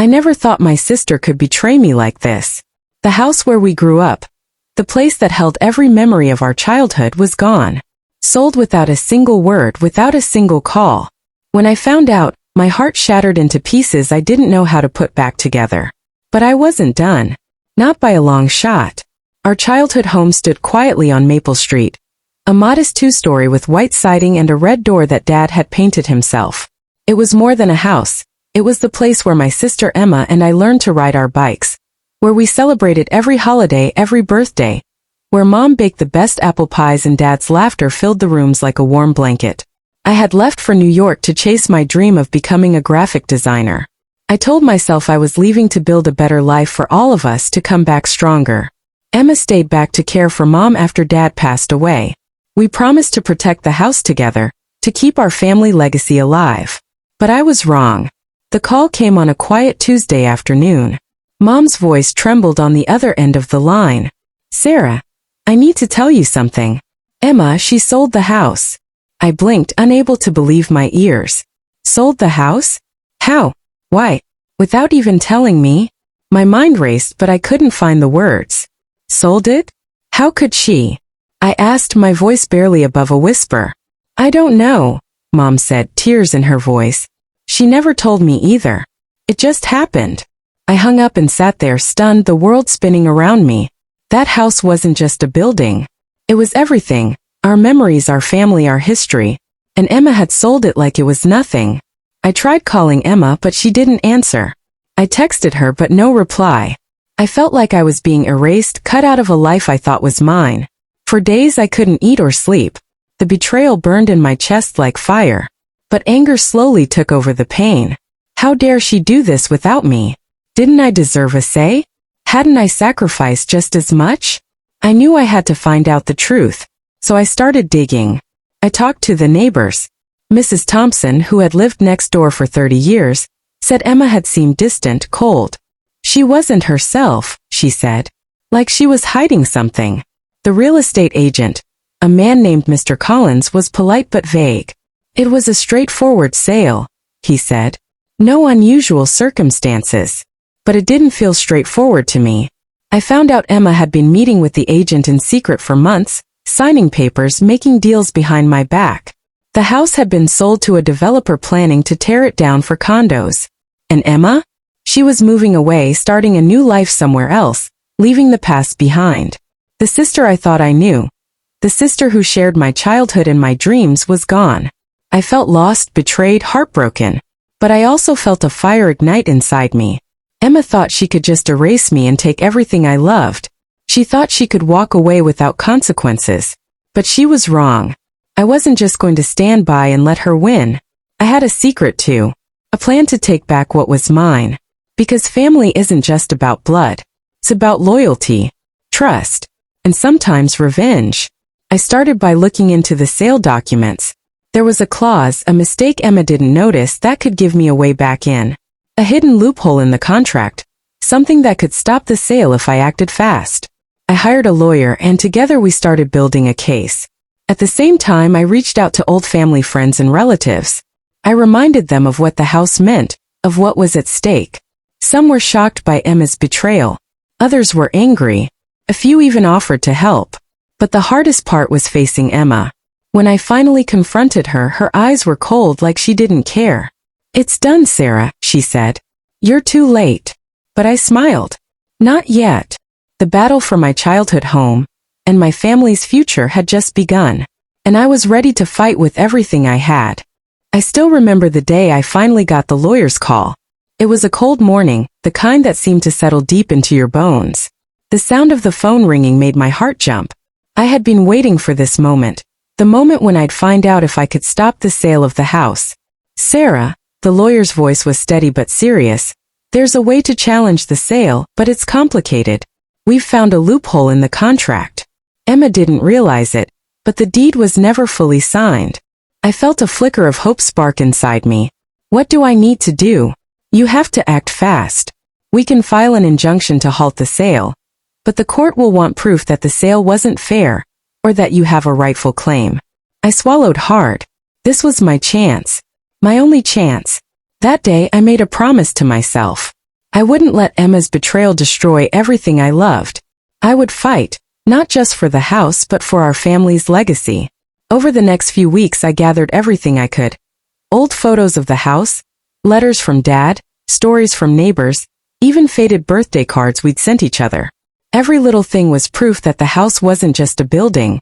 I never thought my sister could betray me like this. The house where we grew up, the place that held every memory of our childhood, was gone. Sold without a single word, without a single call. When I found out, my heart shattered into pieces I didn't know how to put back together. But I wasn't done. Not by a long shot. Our childhood home stood quietly on Maple Street. A modest two-story with white siding and a red door that Dad had painted himself. It was more than a house. It was the place where my sister Emma and I learned to ride our bikes. Where we celebrated every holiday, every birthday. Where Mom baked the best apple pies and Dad's laughter filled the rooms like a warm blanket. I had left for New York to chase my dream of becoming a graphic designer. I told myself I was leaving to build a better life for all of us, to come back stronger. Emma stayed back to care for Mom after Dad passed away. We promised to protect the house together, to keep our family legacy alive. But I was wrong. The call came on a quiet Tuesday afternoon. Mom's voice trembled on the other end of the line. "Sarah, I need to tell you something. Emma, she sold the house." I blinked, unable to believe my ears. Sold the house? How? Why? Without even telling me? My mind raced, but I couldn't find the words. Sold it? How could she? I asked, my voice barely above a whisper. "I don't know," Mom said, tears in her voice. "She never told me either. It just happened." I hung up and sat there, stunned, the world spinning around me. That house wasn't just a building. It was everything. Our memories, our family, our history. And Emma had sold it like it was nothing. I tried calling Emma, but she didn't answer. I texted her, but no reply. I felt like I was being erased, cut out of a life I thought was mine. For days I couldn't eat or sleep. The betrayal burned in my chest like fire. But anger slowly took over the pain. How dare she do this without me? Didn't I deserve a say? Hadn't I sacrificed just as much? I knew I had to find out the truth. So I started digging. I talked to the neighbors. Mrs. Thompson, who had lived next door for 30 years, said Emma had seemed distant, cold. She wasn't herself, she said. Like she was hiding something. The real estate agent, a man named Mr. Collins, was polite but vague. It was a straightforward sale, he said. No unusual circumstances. But it didn't feel straightforward to me. I found out Emma had been meeting with the agent in secret for months, signing papers, making deals behind my back. The house had been sold to a developer planning to tear it down for condos. And Emma? She was moving away, starting a new life somewhere else, leaving the past behind. The sister I thought I knew, the sister who shared my childhood and my dreams, was gone. I felt lost, betrayed, heartbroken. But I also felt a fire ignite inside me. Emma thought she could just erase me and take everything I loved. She thought she could walk away without consequences. But she was wrong. I wasn't just going to stand by and let her win. I had a secret too. A plan to take back what was mine. Because family isn't just about blood. It's about loyalty, trust, and sometimes revenge. I started by looking into the sale documents. There was a clause, a mistake Emma didn't notice, that could give me a way back in. A hidden loophole in the contract. Something that could stop the sale if I acted fast. I hired a lawyer and together we started building a case. At the same time, I reached out to old family friends and relatives. I reminded them of what the house meant, of what was at stake. Some were shocked by Emma's betrayal. Others were angry. A few even offered to help. But the hardest part was facing Emma. When I finally confronted her, her eyes were cold, like she didn't care. "It's done, Sarah," she said. "You're too late." But I smiled. Not yet. The battle for my childhood home and my family's future had just begun. And I was ready to fight with everything I had. I still remember the day I finally got the lawyer's call. It was a cold morning, the kind that seemed to settle deep into your bones. The sound of the phone ringing made my heart jump. I had been waiting for this moment. The moment when I'd find out if I could stop the sale of the house. "Sarah," the lawyer's voice was steady but serious. "There's a way to challenge the sale, but it's complicated. We've found a loophole in the contract." Emma didn't realize it, but the deed was never fully signed. I felt a flicker of hope spark inside me. "What do I need to do?" "You have to act fast. We can file an injunction to halt the sale. But the court will want proof that the sale wasn't fair, or that you have a rightful claim." I swallowed hard. This was my chance. My only chance. That day I made a promise to myself. I wouldn't let Emma's betrayal destroy everything I loved. I would fight, not just for the house but for our family's legacy. Over the next few weeks I gathered everything I could. Old photos of the house, letters from Dad, stories from neighbors, even faded birthday cards we'd sent each other. Every little thing was proof that the house wasn't just a building.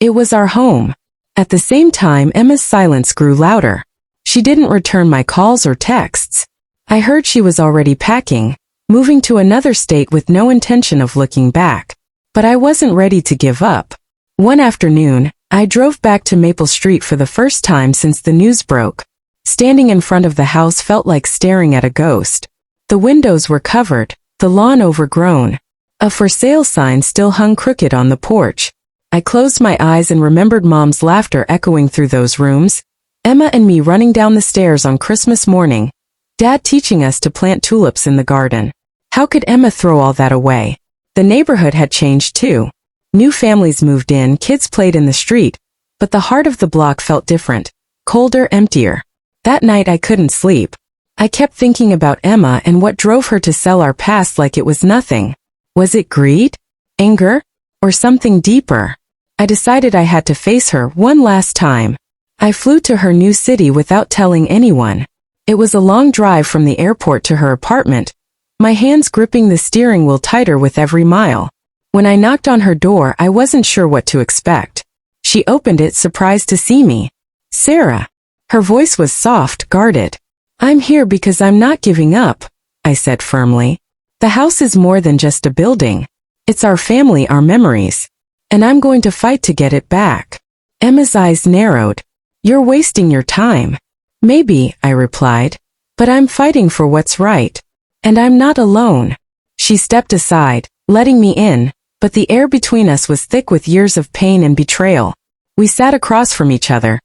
It was our home. At the same time, Emma's silence grew louder. She didn't return my calls or texts. I heard she was already packing, moving to another state with no intention of looking back. But I wasn't ready to give up. One afternoon, I drove back to Maple Street for the first time since the news broke. Standing in front of the house felt like staring at a ghost. The windows were covered, the lawn overgrown. A for sale sign still hung crooked on the porch. I closed my eyes and remembered Mom's laughter echoing through those rooms, Emma and me running down the stairs on Christmas morning, Dad teaching us to plant tulips in the garden. How could Emma throw all that away? The neighborhood had changed too. New families moved in, kids played in the street, but the heart of the block felt different, colder, emptier. That night I couldn't sleep. I kept thinking about Emma and what drove her to sell our past like it was nothing. Was it greed? Anger? Or something deeper? I decided I had to face her one last time. I flew to her new city without telling anyone. It was a long drive from the airport to her apartment, my hands gripping the steering wheel tighter with every mile. When I knocked on her door, I wasn't sure what to expect. She opened it, surprised to see me. "Sarah." Her voice was soft, guarded. "I'm here because I'm not giving up," I said firmly. "The house is more than just a building. It's our family, our memories. And I'm going to fight to get it back." Emma's eyes narrowed. "You're wasting your time." "Maybe," I replied. "But I'm fighting for what's right. And I'm not alone." She stepped aside, letting me in, but the air between us was thick with years of pain and betrayal. We sat across from each other.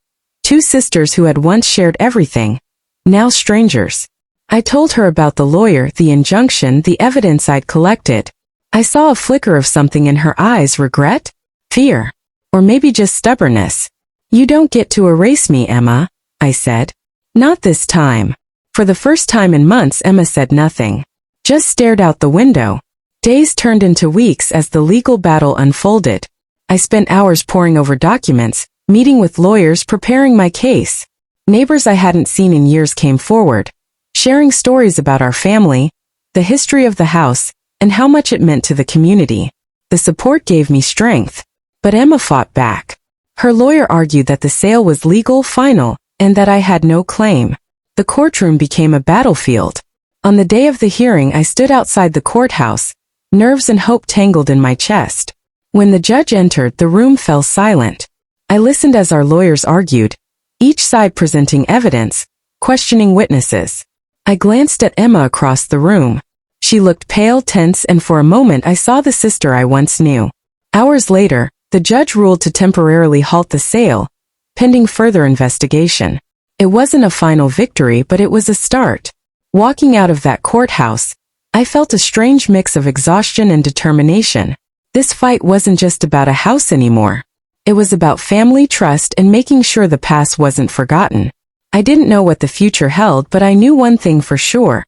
Two sisters who had once shared everything, now strangers. I told her about the lawyer, the injunction, the evidence I'd collected. I saw a flicker of something in her eyes, regret? Fear? Or maybe just stubbornness. "You don't get to erase me, Emma," I said. "Not this time." For the first time in months, Emma said nothing. Just stared out the window. Days turned into weeks as the legal battle unfolded. I spent hours poring over documents, meeting with lawyers, preparing my case. Neighbors I hadn't seen in years came forward, sharing stories about our family, the history of the house, and how much it meant to the community. The support gave me strength. But Emma fought back. Her lawyer argued that the sale was legal, final, and that I had no claim. The courtroom became a battlefield. On the day of the hearing, I stood outside the courthouse, nerves and hope tangled in my chest. When the judge entered, the room fell silent. I listened as our lawyers argued, each side presenting evidence, questioning witnesses. I glanced at Emma across the room. She looked pale, tense, and for a moment I saw the sister I once knew. Hours later, the judge ruled to temporarily halt the sale, pending further investigation. It wasn't a final victory, but it was a start. Walking out of that courthouse, I felt a strange mix of exhaustion and determination. This fight wasn't just about a house anymore. It was about family, trust, and making sure the past wasn't forgotten. I didn't know what the future held, but I knew one thing for sure.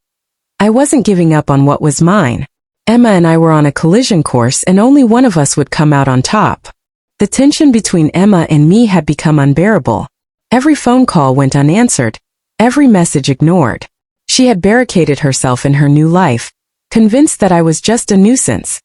I wasn't giving up on what was mine. Emma and I were on a collision course, and only one of us would come out on top. The tension between Emma and me had become unbearable. Every phone call went unanswered, every message ignored. She had barricaded herself in her new life, convinced that I was just a nuisance,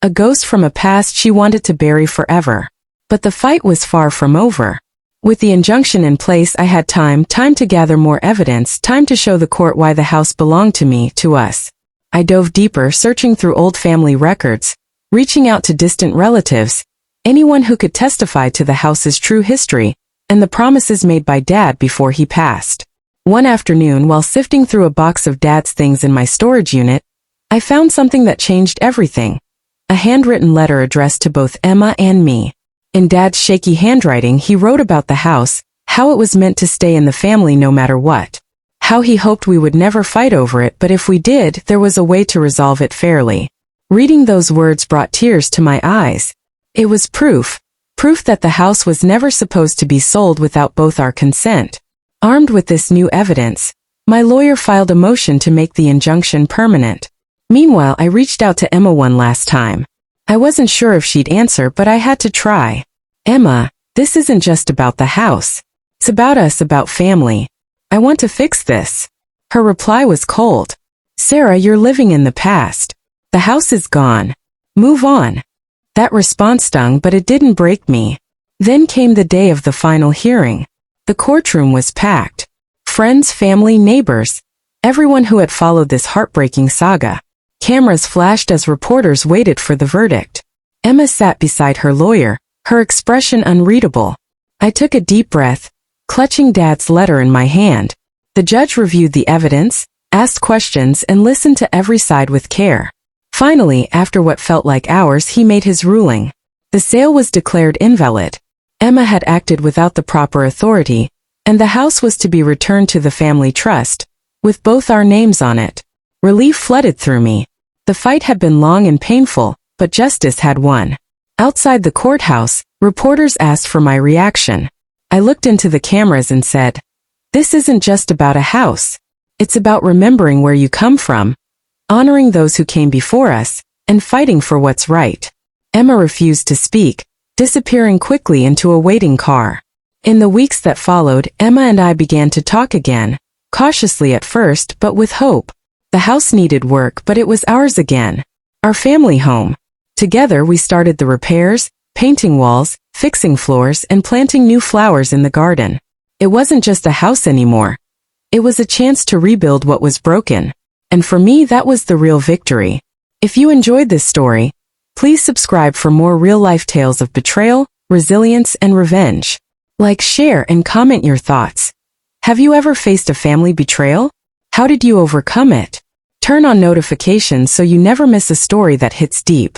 a ghost from a past she wanted to bury forever. But the fight was far from over. With the injunction in place, I had time to gather more evidence, time to show the court why the house belonged to me, to us. I dove deeper, searching through old family records, reaching out to distant relatives, anyone who could testify to the house's true history, and the promises made by Dad before he passed. One afternoon, while sifting through a box of Dad's things in my storage unit, I found something that changed everything. A handwritten letter addressed to both Emma and me. In Dad's shaky handwriting, he wrote about the house, how it was meant to stay in the family no matter what. How he hoped we would never fight over it, but if we did, there was a way to resolve it fairly. Reading those words brought tears to my eyes. It was proof that the house was never supposed to be sold without both our consent. Armed with this new evidence, my lawyer filed a motion to make the injunction permanent. Meanwhile, I reached out to Emma one last time. I wasn't sure if she'd answer, but I had to try. Emma, this isn't just about the house. It's about us, about family. I want to fix this. Her reply was cold. Sarah, you're living in the past. The house is gone. Move on. That response stung, but it didn't break me. Then came the day of the final hearing. The courtroom was packed. Friends, family, neighbors. Everyone who had followed this heartbreaking saga. Cameras flashed as reporters waited for the verdict. Emma sat beside her lawyer, her expression unreadable. I took a deep breath, clutching Dad's letter in my hand. The judge reviewed the evidence, asked questions, and listened to every side with care. Finally, after what felt like hours, he made his ruling. The sale was declared invalid. Emma had acted without the proper authority, and the house was to be returned to the family trust, with both our names on it. Relief flooded through me. The fight had been long and painful, but justice had won. Outside the courthouse, reporters asked for my reaction. I looked into the cameras and said, "This isn't just about a house. It's about remembering where you come from, honoring those who came before us, and fighting for what's right." Emma refused to speak, disappearing quickly into a waiting car. In the weeks that followed, Emma and I began to talk again, cautiously at first, but with hope. The house needed work, but it was ours again. Our family home. Together we started the repairs, painting walls, fixing floors, and planting new flowers in the garden. It wasn't just a house anymore. It was a chance to rebuild what was broken. And for me, that was the real victory. If you enjoyed this story, please subscribe for more real-life tales of betrayal, resilience, and revenge. Like, share, and comment your thoughts. Have you ever faced a family betrayal? How did you overcome it? Turn on notifications so you never miss a story that hits deep.